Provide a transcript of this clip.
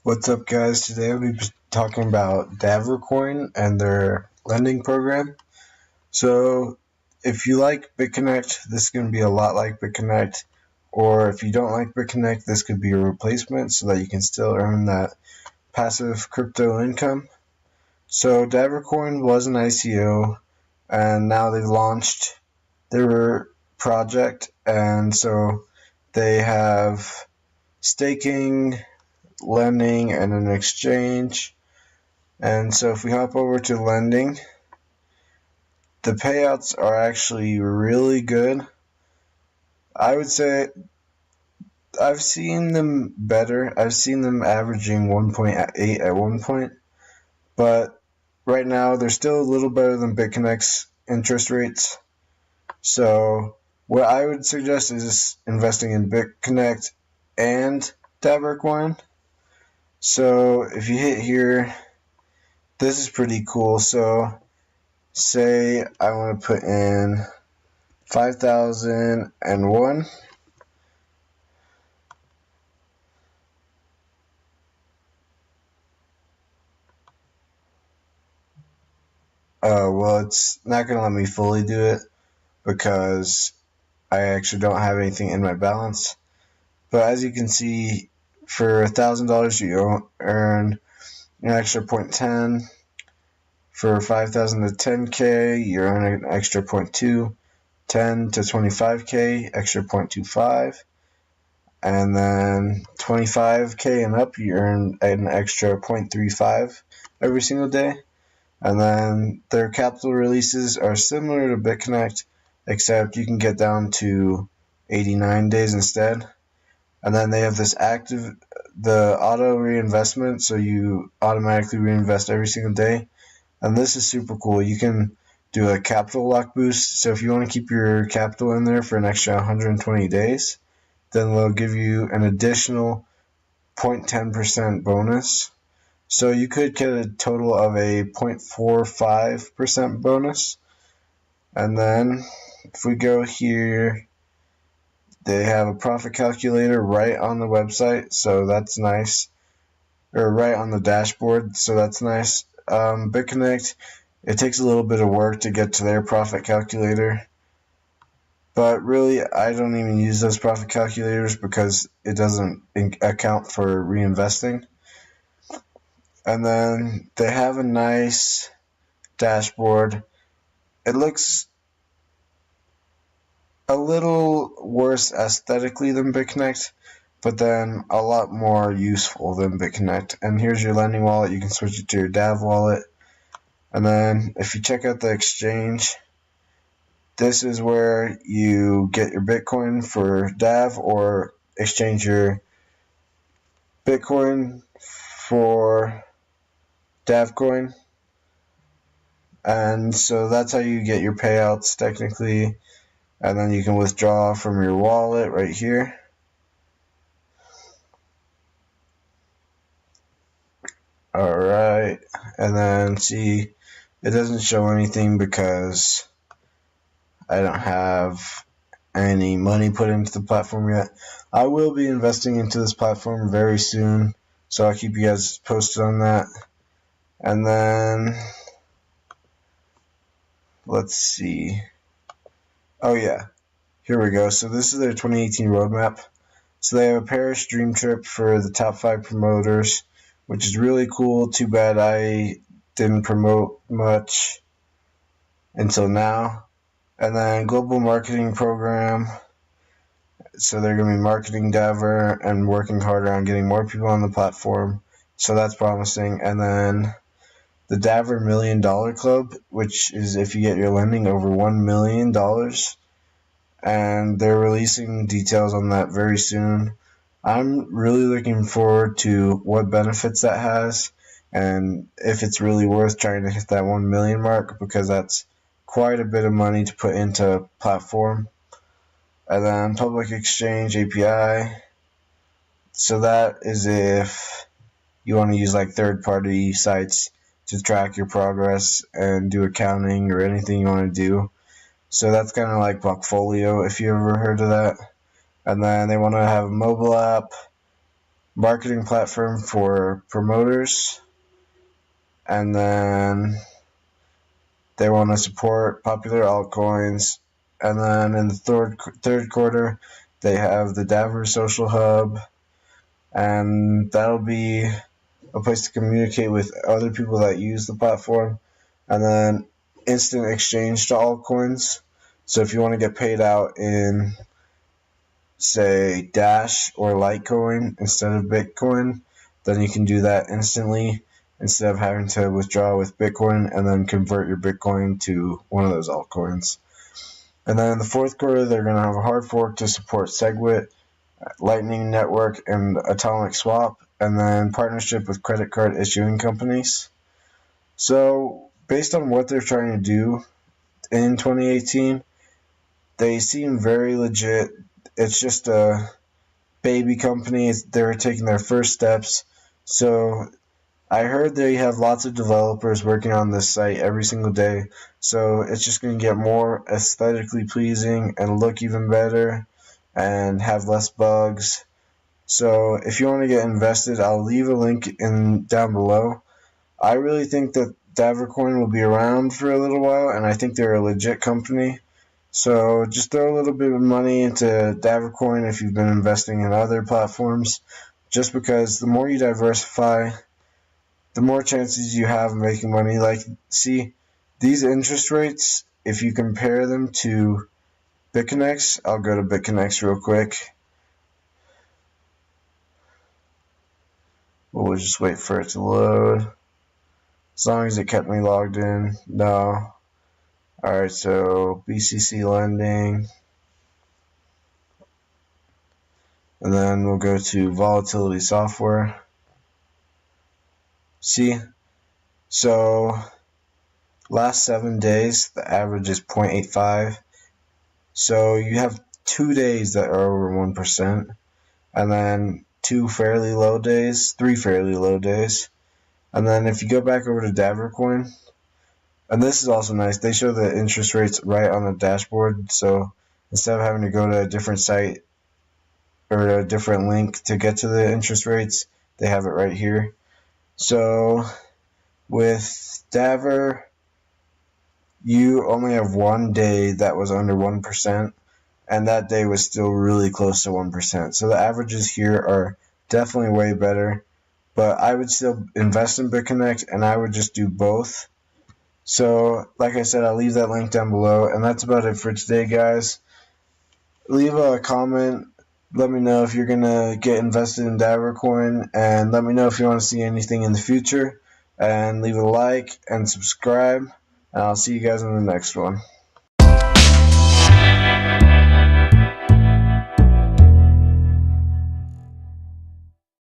What's up, guys? Today we'll be talking about DavorCoin and their lending program. So, if you like BitConnect, this is going to be a lot like BitConnect. Or if you don't like BitConnect, this could be a replacement so that you can still earn that passive crypto income. So, DavorCoin was an ICO, and now they've launched their project, and so they have staking, lending, and an exchange. And so if we hop over to lending, the payouts are actually really good. I would say I've seen them better. I've seen them averaging 1.8 at one point, but right now they're still a little better than BitConnect's interest rates. So what I would suggest is investing in BitConnect and DavorCoin. So if you hit here, this is pretty cool. So say I want to put in 5,001. Well, it's not going to let me fully do it because I actually don't have anything in my balance. But as you can see, for $1,000 you earn an extra 0.10. For 5,000 to 10K, you earn an extra 0.2. 10 to 25K, extra 0.25. And then 25K and up, you earn an extra 0.35 every single day. And then their capital releases are similar to BitConnect, except you can get down to 89 days instead. And then they have this the auto reinvestment, so you automatically reinvest every single day. And this is super cool. You can do a capital lock boost. So if you want to keep your capital in there for an extra 120 days, then they'll give you an additional 0.10% bonus. So you could get a total of a 0.45% bonus. And then if we go here, they have a profit calculator right on the website, so that's nice. Or right on the dashboard, so that's nice. BitConnect, it takes a little bit of work to get to their profit calculator. But really, I don't even use those profit calculators because it doesn't account for reinvesting. And then they have a nice dashboard. It looks a little worse aesthetically than BitConnect, but then a lot more useful than BitConnect. And here's your lending wallet. You can switch it to your Dav wallet. And then if you check out the exchange, this is where you get your Bitcoin for Dav or exchange your Bitcoin for DavorCoin. And so that's how you get your payouts technically. And then you can withdraw from your wallet right here. Alright, and then see, it doesn't show anything because I don't have any money put into the platform yet. I will be investing into this platform very soon, so I'll keep you guys posted on that. And then let's see. Oh yeah, here we go. So this is their 2018 roadmap. So they have a Paris dream trip for the top 5 promoters, which is really cool. Too bad I didn't promote much until now. And then global marketing program. So they're going to be marketing Davor and working harder on getting more people on the platform. So that's promising. And then the Davor $1 Million Club, which is if you get your lending over $1 million. And they're releasing details on that very soon. I'm really looking forward to what benefits that has and if it's really worth trying to hit that 1 million mark, because that's quite a bit of money to put into a platform. And then public exchange API. So that is if you want to use like third-party sites to track your progress and do accounting or anything you want to do. So that's kind of like Blockfolio, if you ever heard of that. And then they want to have a mobile app, marketing platform for promoters, and then they want to support popular altcoins. And then in the third quarter, they have the Davor Social Hub, and that'll be a place to communicate with other people that use the platform. And then instant exchange to altcoins. So if you want to get paid out in, say, Dash or Litecoin instead of Bitcoin, then you can do that instantly instead of having to withdraw with Bitcoin and then convert your Bitcoin to one of those altcoins. And then in the fourth quarter, they're going to have a hard fork to support SegWit, Lightning Network, and Atomic Swap, and then partnership with credit card issuing companies. So based on what they're trying to do in 2018, they seem very legit. It's just a baby company. They're taking their first steps. So I heard they have lots of developers working on this site every single day. So it's just going to get more aesthetically pleasing and look even better and have less bugs. So if you want to get invested, I'll leave a link down below. I really think that DavorCoin will be around for a little while, and I think they're a legit company. So just throw a little bit of money into DavorCoin if you've been investing in other platforms, just because the more you diversify, the more chances you have of making money. Like, see, these interest rates, if you compare them to BitConneCt, I'll go to BitConneCt real quick. We'll just wait for it to load. As long as it kept me logged in. No. Alright, so BCC lending. And then we'll go to volatility software. See? So last 7 days, the average is 0.85. So you have 2 days that are over 1%. And then 3 fairly low days. And then if you go back over to DavorCoin, and this is also nice, they show the interest rates right on the dashboard. So instead of having to go to a different site or a different link to get to the interest rates, they have it right here. So with Davor, you only have 1 day that was under 1%, and that day was still really close to 1%. So the averages here are definitely way better, but I would still invest in BitConnect, and I would just do both. So like I said, I'll leave that link down below, and that's about it for today, guys. Leave a comment. Let me know if you're going to get invested in DavorCoin, and let me know if you want to see anything in the future. And leave a like and subscribe, and I'll see you guys in the next one.